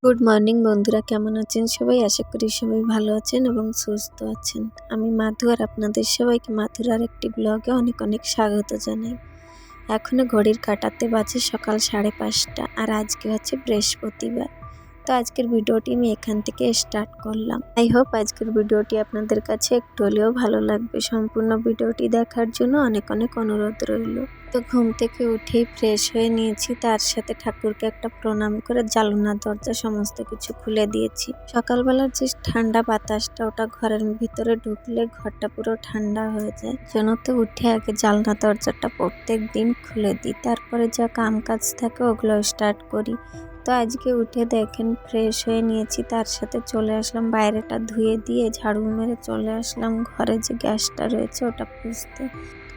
Good morning বন্ধুরা, কেমন আছেন সবাই? আশা করি সবাই ভালো আছেন এবং সুস্থ আছেন। আমি মাধু আর আপনাদের সবাইকে মাধুর আর একটি ব্লগে অনেক অনেক স্বাগত জানাই। এখনও ঘড়ির কাঁটাতে বাজে সকাল 5:30 আর আজকে হচ্ছে বৃহস্পতিবার। তো আজকের ভিডিওটি আমি এখান থেকে স্টার্ট করলাম। আই হোপ আজকের ভিডিওটি আপনাদের কাছে একটু হলেও ভালো লাগবে। সম্পূর্ণ ভিডিওটি দেখার জন্য অনেক অনেক অনুরোধ রইল। তো ঘুম থেকে উঠেই ফ্রেশ হয়ে নিয়েছি, তার সাথে ঠাকুরকে একটা প্রণাম করে জানলা দরজা সমস্ত কিছু খুলে দিয়েছি। সকালবেলার যে ঠান্ডা বাতাসটা, ওটা ঘরের ভিতরে ঢুকলে ঘরটা পুরো ঠান্ডা হয়ে যায়। জন্য তো উঠে আগে জানলা দরজাটা প্রত্যেক দিন খুলে দিই, তারপরে যা কাম কাজ থাকে ওগুলো স্টার্ট করি। তো আজকে উঠে দেখেন ফ্রেশ হয়ে নিয়েছি, তার সাথে চলে আসলাম বাইরেটা ধুয়ে দিয়ে ঝাড়ু মেরে চলে আসলাম ঘরে যে গ্যাসটা রয়েছে ওটা পুছতে।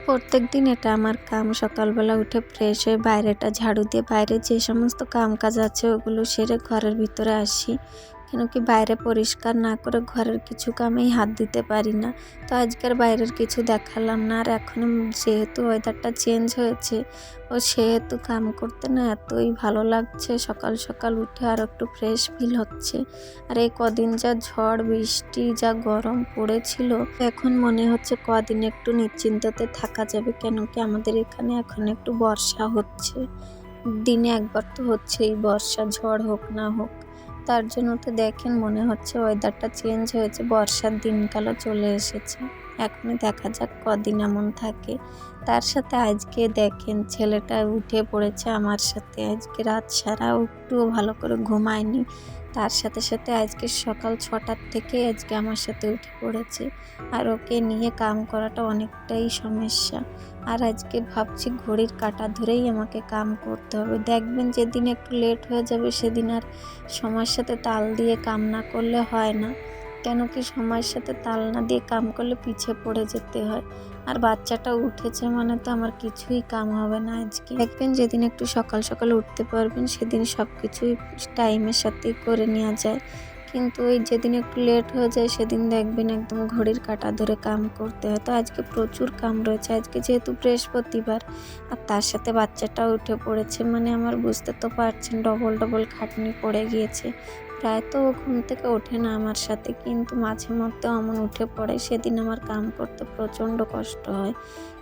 প্রত্যেক দিন এটা আমার কাম, সকালবেলা উঠে ফ্রেশ হয়ে বাইরেটা ঝাড়ু দিয়ে বাইরে যে সমস্ত কাম কাজ আছে ওগুলো সেরে ঘরের ভিতরে আসি। কেন কি বাইরে পরিষ্কার না করে ঘরের কিছু কামেই হাত দিতে পারি না। তো আজকের বাইরের কিছু দেখালাম না। আর এখন যেহেতু ওয়েদারটা চেঞ্জ হয়েছে সেহেতু কাম করতে না এতই ভালো লাগছে, সকাল সকাল উঠে আর একটু ফ্রেশ ফিল হচ্ছে। আর এই কদিন যা ঝড় বৃষ্টি যা গরম পড়েছিল, এখন মনে হচ্ছে কদিন একটু নিশ্চিন্ততে থাকা যাবে। কেন কি আমাদের এখানে এখন একটু বর্ষা হচ্ছে, দিনে একবার তো হচ্ছেই বর্ষা, ঝড় হোক না হোক। তার জন্য তো দেখেন মনে হচ্ছে ওয়েদারটা চেঞ্জ হয়েছে, বর্ষার দিনকালও চলে এসেছে। এখনই দেখা যাক কদিন এমন থাকে। তার সাথে আজকে দেখেন ছেলেটা উঠে পড়েছে আমার সাথে, আজকে রাত সারা একটুও ভালো করে ঘুমায়নি। তার সাথে সাথে আজকে সকাল 6টার থেকে আজকে আমার সাথে উঠে পড়েছে। আর ওকে নিয়ে কাম করাটা অনেকটাই সমস্যা। আর আজকে ভাবছি ঘড়ির কাঁটা ধরেই আমাকে কাম করতে হবে। দেখবেন যেদিন একটু লেট হয়ে যাবে সেদিন আর সময়ের সাথে তাল দিয়ে কাম না করলে হয় না। কেন কি সময়ের সাথে তাল না দিয়ে কাম করলে পিছিয়ে পড়ে যেতে হয়। আর বাচ্চাটা উঠেছে মানে তো আমার কিছুই কাম হবে না। আজকে দেখবেন যেদিন একটু সকাল সকাল উঠতে পারবেন সেদিন সব কিছুই টাইমের সাথেই করে নেওয়া যায়। কিন্তু ওই যেদিন একটু লেট হয়ে যায় সেদিন দেখবেন একদম ঘড়ির কাঁটা ধরে কাম করতে হয়। তো আজকে প্রচুর কাম রয়েছে, আজকে যেহেতু বৃহস্পতিবার আর তার সাথে বাচ্চাটাও উঠে পড়েছে, মানে আমার বুঝতে তো পারছেন ডবল ডবল খাটনি পড়ে গিয়েছে। প্রায় তো ঘুম থেকে ওঠে না আমার সাথে, কিন্তু মাঝে মধ্যে অমন উঠে পড়ে, সেদিন আমার কাম করতে প্রচণ্ড কষ্ট হয়।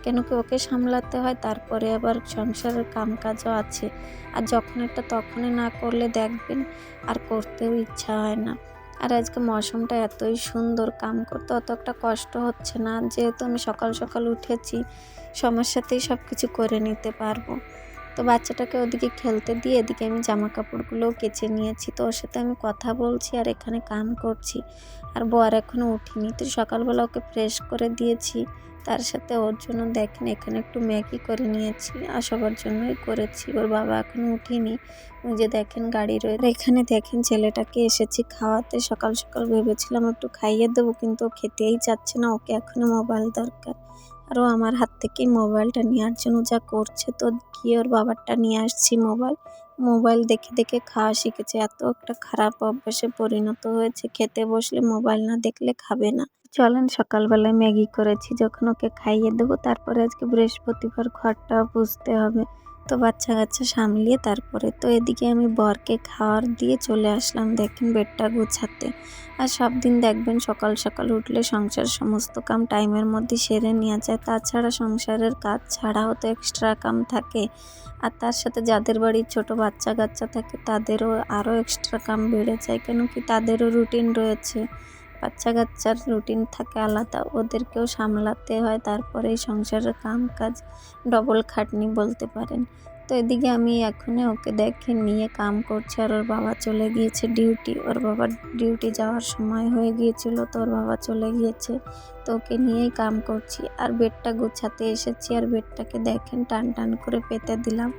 কেন কি ওকে সামলাতে হয়, তারপরে আবার সংসারের কাম কাজও আছে। আর যখন একটা তখনই না করলে দেখবেন আর করতেও ইচ্ছা হয় না। আর আজকে মৌসুমটা এতই সুন্দর, কাম করতে অত একটা কষ্ট হচ্ছে না, যেহেতু আমি সকাল সকাল উঠেছি সময়ের সাথেই সব কিছু করে নিতে পারবো। তো বাচ্চাটাকে ওদিকে খেলতে দিয়ে এদিকে আমি জামা কাপড়গুলোও কেচে নিয়েছি। তো ওর সাথে আমি কথা বলছি আর এখানে কাম করছি। আর বর এখনও উঠিনি, তো সকালবেলা ওকে ফ্রেশ করে দিয়েছি। তার সাথে ওর জন্য দেখেন এখানে একটু ম্যাগি করে নিয়েছি, আর সবার জন্যই করেছি। ওর বাবা এখনও উঠিনি, ওই যে দেখেন গাড়ি রয়েছে। এখানে দেখেন ছেলেটাকে এসেছি খাওয়াতে, সকাল সকাল ভেবেছিলাম একটু খাইয়ে দেবো, কিন্তু ও খেতেই চাচ্ছে না, ওকে এখনও মোবাইল দরকার। আরও আমার হাত থেকেই মোবাইলটা নেওয়ার জন্য যা করছে। তো গিয়ে ওর বাবারটা নিয়ে আসছি মোবাইল। মোবাইল দেখে দেখে খাওয়া শিখেছে, এত একটা খারাপ অভ্যাসে পরিণত হয়েছে, খেতে বসলে মোবাইল না দেখলে খাবে না। চলেন সকালবেলায় ম্যাগি করেছি, যখন ওকে খাইয়ে দেবো তারপরে আজকে বৃহস্পতিবার ঘরটাও পুছতে হবে। তো বাচ্চা কাচ্চা সামলিয়ে তারপরে তো এদিকে আমি বরকে খাওয়ার দিয়ে চলে আসলাম দেখেন বেডটা গুছাতে। আর সব দিন দেখবেন সকাল সকাল উঠলে সংসার সমস্ত কাম টাইমের মধ্যে সেরে নেওয়া যায়। তাছাড়া সংসারের কাজ ছাড়াও তো এক্সট্রা কাম থাকে। আর তার সাথে যাদের বাড়ির ছোট বাচ্চা কাচ্চা থাকে তাদেরও আরও এক্সট্রা কাম বেড়ে যায়, কেন কি তাদেরও রুটিন রয়েছে। বাচ্চা কাচ্চার রুটিন থাকে আলাদা, ওদেরকেও সামলাতে হয়, তারপরে এই সংসারের কাম কাজ ডবল খাটনি বলতে পারেন। তো এদিকে আমি এখনই ওকে দেখে নিয়ে কাম করছি। আর ওর বাবা চলে গিয়েছে ডিউটি, ওর বাবার ডিউটি যাওয়ার সময় হয়ে গিয়েছিল, তো ওর বাবা চলে গিয়েছে। তো ওকে নিয়েই কাম করছি। আর বেডটা গুছাতে এসেছি, আর বেডটাকে দেখেন টান টান করে পেতে দিলাম।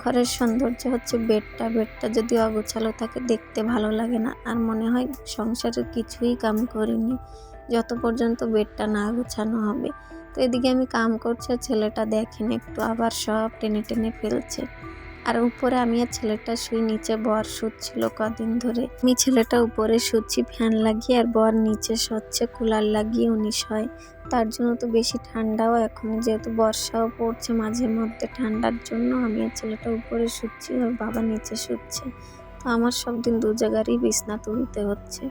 ঘরের সৌন্দর্য হচ্ছে বেডটা, বেডটা যদি অগোছালো থাকে দেখতে ভালো লাগে না, আর মনে হয় সংসারের কিছুই কাম করিনি যত পর্যন্ত বেডটা না গোছানো হবে। তো এদিকে আমি কাম করছি আর ছেলেটা দেখেন একটু আবার সব টেনে টেনে ফেলছে। আর উপরে আমি আর ছেলেটা শুই, নিচে বর শুচ্ছিল কদিন ধরে। আমি ছেলেটা উপরে শুচ্ছি ফ্যান লাগিয়ে, আর বর নিচে শুচ্ছে কুলার লাগিয়ে, উনি শয়। তার জন্য তো বেশি ঠান্ডাও, এখন যেহেতু বর্ষাও পড়ছে মাঝে মধ্যে, ঠান্ডার জন্য আমি আর ছেলেটা উপরে শুচ্ছি, ওর বাবা নিচে শুচ্ছে। তো আমার সব দিন 2 জায়গারই বিছনা তুলতে হচ্ছে।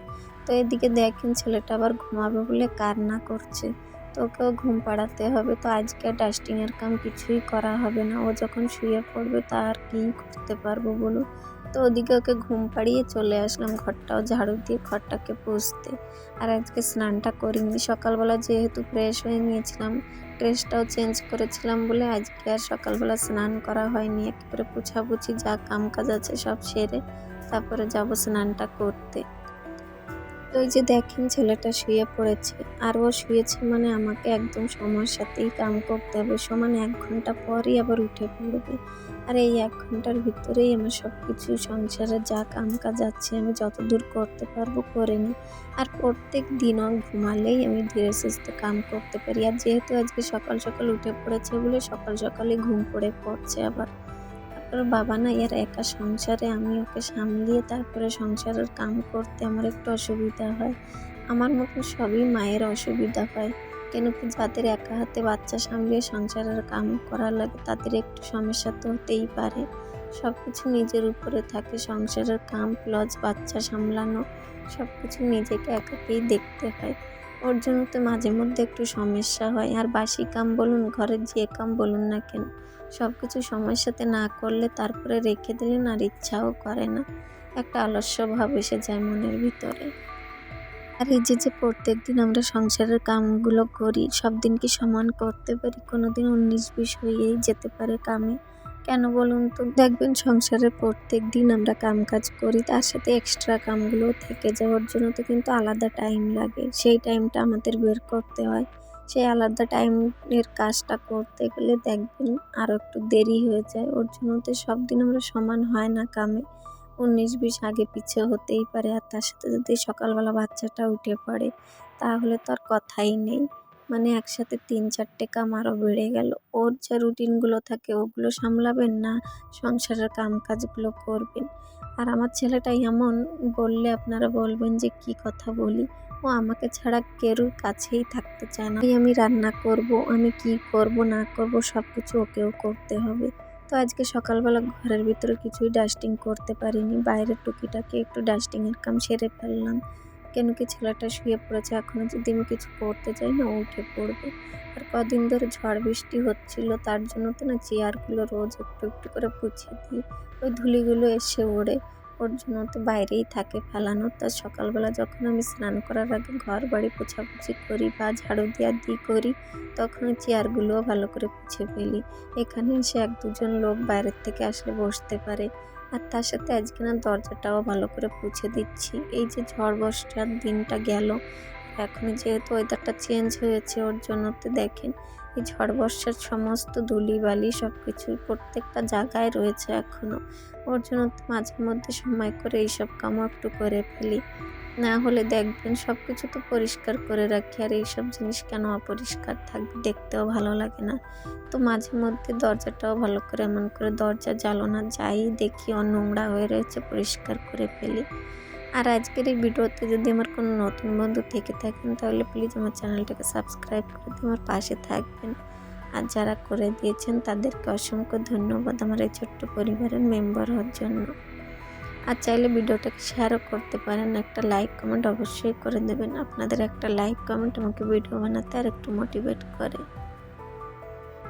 তো এদিকে দেখেন ছেলেটা আবার ঘুমাবে বলে কান্না করছে। তো ওকেও ঘুম পাড়াতে হবে। তো আজকে ডাস্টিংয়ের কাম কিছুই করা হবে না। ও যখন শুয়ে পড়বে তা আর কী করতে পারবো বলুন? তো ওদিকে ওকে ঘুম পাড়িয়ে চলে আসলাম ঘরটাও ঝাড়ু দিয়ে ঘরটাকে পুছতে। আর আজকে স্নানটা করিনি। সকালবেলা যেহেতু ফ্রেশ হয়ে নিয়েছিলাম, ড্রেসটাও চেঞ্জ করেছিলাম বলে আজকে আর সকালবেলা স্নান করা হয়নি। একেবারে পোছাপুছি যা কাম-কাজ আছে সব সেরে তারপরে যাবো স্নানটা করতে। তো ওই যে দেখেন ছেলেটা শুয়ে পড়েছে। আর ও শুয়েছে মানে আমাকে একদম সময়ের সাথেই কাম করতে হবে। সমান 1 ঘন্টা পরই আবার উঠে পড়বে। আর এই 1 ঘন্টার ভিতরেই আমার সবকিছু সংসারের যা কাম-কাজ আছে আমি যতদূর করতে পারবো করে নিই। আর প্রত্যেক দিনও ঘুমালেই আমি ধীরে সুস্থে কাম করতে পারি। আর যেহেতু আজকে সকাল সকাল উঠে পড়েছে বলে সকাল সকালই ঘুম পড়ছে আবার। ওর বাবা না এর একা সংসারে আমি ওকে সামলিয়ে তারপরে সংসারের কাম করতে আমার একটু অসুবিধা হয়। আমার মতন সবই মায়ের অসুবিধা হয়। কেন কি যাদের একা হাতে বাচ্চা সামলিয়ে সংসারের কাম করা লাগে তাদের একটু সমস্যা তো হতেই পারে। সব কিছু নিজের উপরে থাকে, সংসারের কাম প্লাস বাচ্চা সামলানো সব কিছু নিজেকে একাকেই দেখতে হয়। ওর জন্য তো মাঝে মধ্যে একটু সমস্যা হয়। আর বাসি কাম বলুন, ঘরের যে কাম বলুন না কেন, সব কিছু সময়ের সাথে না করলে তারপরে রেখে দিলেন আর ইচ্ছাও করে না। একটা আলস্য ভাব এসে যায় মনের ভিতরে। আর এই যে প্রত্যেকদিন আমরা সংসারের কামগুলো করি, সব দিন কি সমান করতে পারি? কোনোদিন 19-20 হয়েই যেতে পারে কামে। কেন বলুন তো? দেখবেন সংসারের প্রত্যেকদিন আমরা কাম-কাজ করি, তার সাথে এক্সট্রা কামগুলোও থেকে যায়। ওর জন্য তো কিন্তু আলাদা টাইম লাগে। সেই টাইমটা আমাদের বের করতে হয়। সেই আলাদা টাইমের কাজটা করতে গেলে দেখবেন আরও একটু দেরি হয়ে যায়। ওর জন্য তো সব দিন আমরা সমান হয় না কামে। 19-20 আগে পিছে হতেই পারে। আর তার সাথে যদি সকালবেলা বাচ্চাটা উঠে পড়ে তাহলে তো আর কথাই নেই। মানে একসাথে 3-4টে কাম আরও বেড়ে গেল। ওর যা রুটিনগুলো থাকে ওগুলো সামলাবেন না সংসারের কাজগুলো করবেন। আর আমার ছেলেটা এমন, বললে আপনারা বলবেন যে কী কথা বলি। ও আমাকে ছাড়া কেউর কাছেই থাকতে চায় না। আমি রান্না করব, আমি কি করব না করব সব কিছু ওকেও করতে হবে। তো আজকে সকালবেলা ঘরের ভিতরে কিছুই ডাস্টিং করতে পারিনি। বাইরের টুকিটাকি একটু ডাস্টিংয়ের কাম সেরে ফেললাম। কেন কি ছেলেটা শুয়ে পড়েছে, এখনও যদি আমি কিছু করতে যাই না ও উঠে পড়বে। আর কদিন ধরে ঝড় বৃষ্টি হচ্ছিল তার জন্য তো না চেয়ারগুলো রোজ একটু একটু করে পুছিয়ে দিই। ওই ধুলিগুলো এসে ওড়ে। ওর জন্য তো বাইরেই থাকে ফেলানো। তা সকালবেলা যখন আমি স্নান করার আগে ঘর বাড়ি পোছাপুছি করি বা ঝাড়ু দেওয়া দিয়ে করি, তখন ওই চেয়ারগুলোও ভালো করে পুছে ফেলি। এখানে এসে 1-2 জন লোক বাইরের থেকে আসলে বসতে পারে। আর তার সাথে আজকে না দরজাটাও ভালো করে পুছে দিচ্ছি। এই যে ঝড় বর্ষার দিনটা গেল, এখন যেহেতু ওয়েদারটা চেঞ্জ হয়েছে ওর জন্য তো দেখেন এই ঝড় বর্ষার সমস্ত ধুলিবালি সব কিছু প্রত্যেকটা জায়গায় রয়েছে এখনও। ওর জন্য তো মাঝে মধ্যে সময় করে এইসব কামও একটু করে ফেলি। না হলে দেখবেন সব কিছু তো পরিষ্কার করে রাখি, আর এইসব জিনিস কেন অপরিষ্কার থাকবে, দেখতেও ভালো লাগে না। তো মাঝে মধ্যে দরজাটাও ভালো করে এমন করে দরজা জানালা যাই দেখি নোংরা হয়ে রয়েছে পরিষ্কার করে ফেলি। আর আজকের এই ভিডিওতে যদি আমার কোনো নতুন বন্ধু থেকে থাকেন তাহলে প্লিজ আমার চ্যানেলটাকে সাবস্ক্রাইব করে দিয়ে আমার পাশে থাকবেন। আর যারা করে দিয়েছেন তাদেরকে অসংখ্য ধন্যবাদ আমার এই ছোট্ট পরিবারের মেম্বার হওয়ার জন্য। আর চাইলে ভিডিওটাকে শেয়ারও করতে পারেন। একটা লাইক কমেন্ট অবশ্যই করে দেবেন। আপনাদের একটা লাইক কমেন্ট আমাকে ভিডিও বানাতে আর একটু মোটিভেট করে।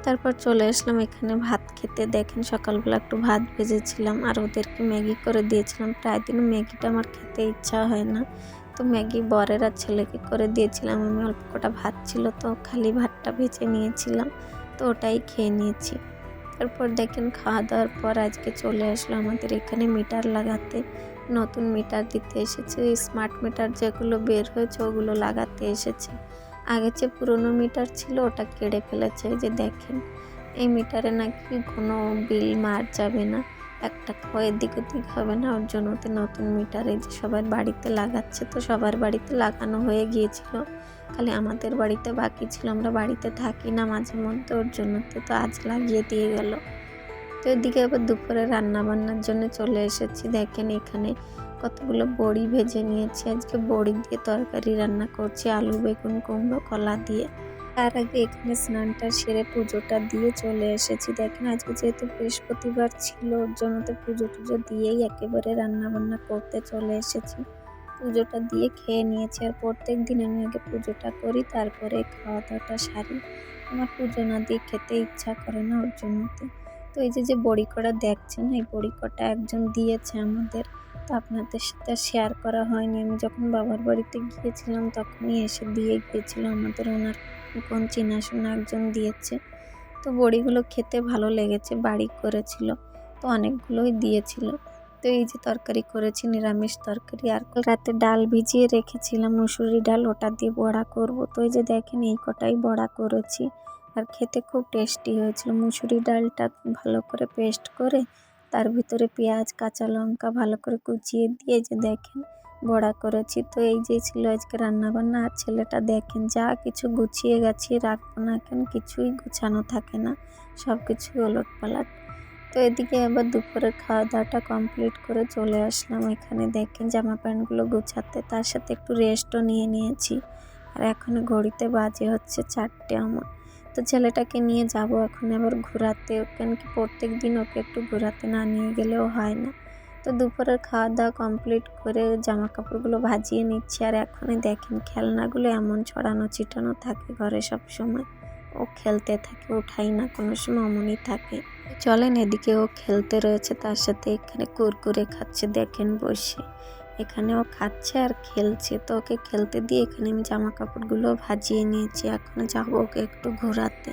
তারপর চলে আসলাম এখানে ভাত খেতে। দেখেন সকালবেলা একটু ভাত ভেজেছিলাম আর ওদেরকে ম্যাগি করে দিয়েছিলাম। প্রায় দিন ম্যাগিটা আমার খেতে ইচ্ছা হয় না, তো ম্যাগি বরের আর ছেলেকে করে দিয়েছিলাম। আমি অল্প কটা ভাত ছিল তো খালি ভাতটা ভেজে নিয়েছিলাম, তো ওটাই খেয়ে নিয়েছি। তারপর দেখেন খাওয়া দাওয়ার পর আজকে চলে আসলো আমাদের এখানে মিটার লাগাতে। নতুন মিটার দিতে এসেছে, স্মার্ট মিটার যেগুলো বের হয়েছে ওগুলো লাগাতে এসেছে। আগে যে পুরনো মিটার ছিল ওটা কেড়ে ফেলেছে। এই যে দেখেন এই মিটারে নাকি কোনো বিল মার যাবে না, 1 টাকাও এদিক ওদিক হবে না। ওর জন্য তো নতুন মিটার এই যে সবার বাড়িতে লাগাচ্ছে। তো সবার বাড়িতে লাগানো হয়ে গিয়েছিল, খালি আমাদের বাড়িতে বাকি ছিল। আমরা বাড়িতে থাকি না মাঝে মধ্যে, ওর জন্য তো আজ লাগিয়ে দিয়ে গেল। তো এদিকে আবার দুপুরে রান্না বান্নার জন্য চলে এসেছি। দেখেন এখানে কতগুলো বড়ি ভেজে নিয়েছি। আজকে বড়ি দিয়ে তরকারি রান্না করছি, আলু বেগুন কুমড়ো কলা দিয়ে। তার আগে এখানে স্নানটা সেরে পুজোটা দিয়ে চলে এসেছি। দেখেন আজকে যেহেতু বৃহস্পতিবার ছিল, ওর জন্য তো পুজো টুজো দিয়েই একেবারে রান্নাবান্না করতে চলে এসেছি। পুজোটা দিয়ে খেয়ে নিয়েছি, আর প্রত্যেক দিন আমি আগে পুজোটা করি, তারপরে খাওয়া দাওয়াটা সারি। আমার পুজো না দিয়ে খেতে ইচ্ছা করে না, ওর জন্যতে। তো এই যে বড়ি কড়া দেখছেন, এই বড়ি কটা একজন দিয়েছে আমাদের, তো আপনাদের সাথে শেয়ার করা হয়নি। আমি যখন বাবার বাড়িতে গিয়েছিলাম তখনই এসে দিয়ে গিয়েছিল আমাদের, ওনার কোন চেনাশোনা একজন দিয়েছে। তো বড়িগুলো খেতে ভালো লেগেছে, বাড়ি করেছিল, তো অনেকগুলোই দিয়েছিল। তো এই যে তরকারি করেছি, নিরামিষ তরকারি, আর রাতে ডাল ভিজিয়ে রেখেছিলাম, মুসুরি ডাল, ওটা দিয়ে বড়া করব। তো এই যে দেখেন এই কটাই বড়া করেছি, আর খেতে খুব টেস্টি হয়েছিল। মুসুরি ডালটা ভালো করে পেস্ট করে তার ভিতরে পেঁয়াজ কাঁচা লঙ্কা ভালো করে কুচিয়ে দিয়ে যে দেখেন বড়া করেছি। তো এই যে ছিল আজকে রান্নাবান্না। আর ছেলেটা দেখেন যা কিছু গুছিয়ে গাছিয়ে রাখবো না কেন, কিছুই গুছানো থাকে না, সব কিছুই ওলটপালট। তো এদিকে আবার দুপুরের খাওয়া দাওয়াটা কমপ্লিট করে চলে আসলাম এখানে দেখেন জামা প্যান্টগুলো গুছাতে, তার সাথে একটু রেস্টও নিয়ে নিয়েছি। আর এখন ঘড়িতে বাজে হচ্ছে 4টে আমার। তো ছেলেটাকে নিয়ে যাব এখন আবার ঘোরাতে, কেন কি প্রত্যেক দিন ওকে একটু ঘোরাতে না নিয়ে গেলেও হয় না। তো দুপুরের খাওয়া দাওয়া কমপ্লিট করে জামা কাপড়গুলো ভাজিয়ে নিচ্ছি। আর এখনই দেখেন খেলনাগুলো এমন ছড়ানো ছিটানো থাকে ঘরে, সব সময় ও খেলতে থাকে, ওঠাই না কোনো সময়, অমনই থাকে। চলেন এদিকে ও খেলতে রয়েছে, তার সাথে এখানে কুরকুরে খাচ্ছে দেখেন বসে, এখানে ও খাচ্ছে আর খেলছে। তো ওকে খেলতে দিয়ে এখানে আমি জামা কাপড়গুলো ভাজিয়ে নিয়েছি, এখন যাবো ওকে একটু ঘোরাতে।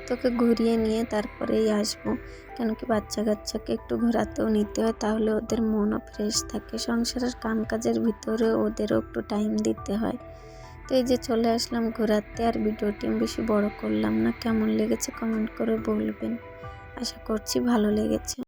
তোকে ঘুরিয়ে নিয়ে তারপরেই আসবো, কেন কি বাচ্চা কাচ্চাকে একটু ঘোরাতেও নিতে হয়, তাহলে ওদের মনও ফ্রেশ থাকে। সংসারের কাম কাজের ভিতরে ওদেরও একটু টাইম দিতে হয়। তো এই যে চলে আসলাম ঘোরাতে, আর ভিডিওটি আমি বেশি বড় করলাম না। কেমন লেগেছে কমেন্ট করে বলবেন, আশা করছি ভালো লেগেছে।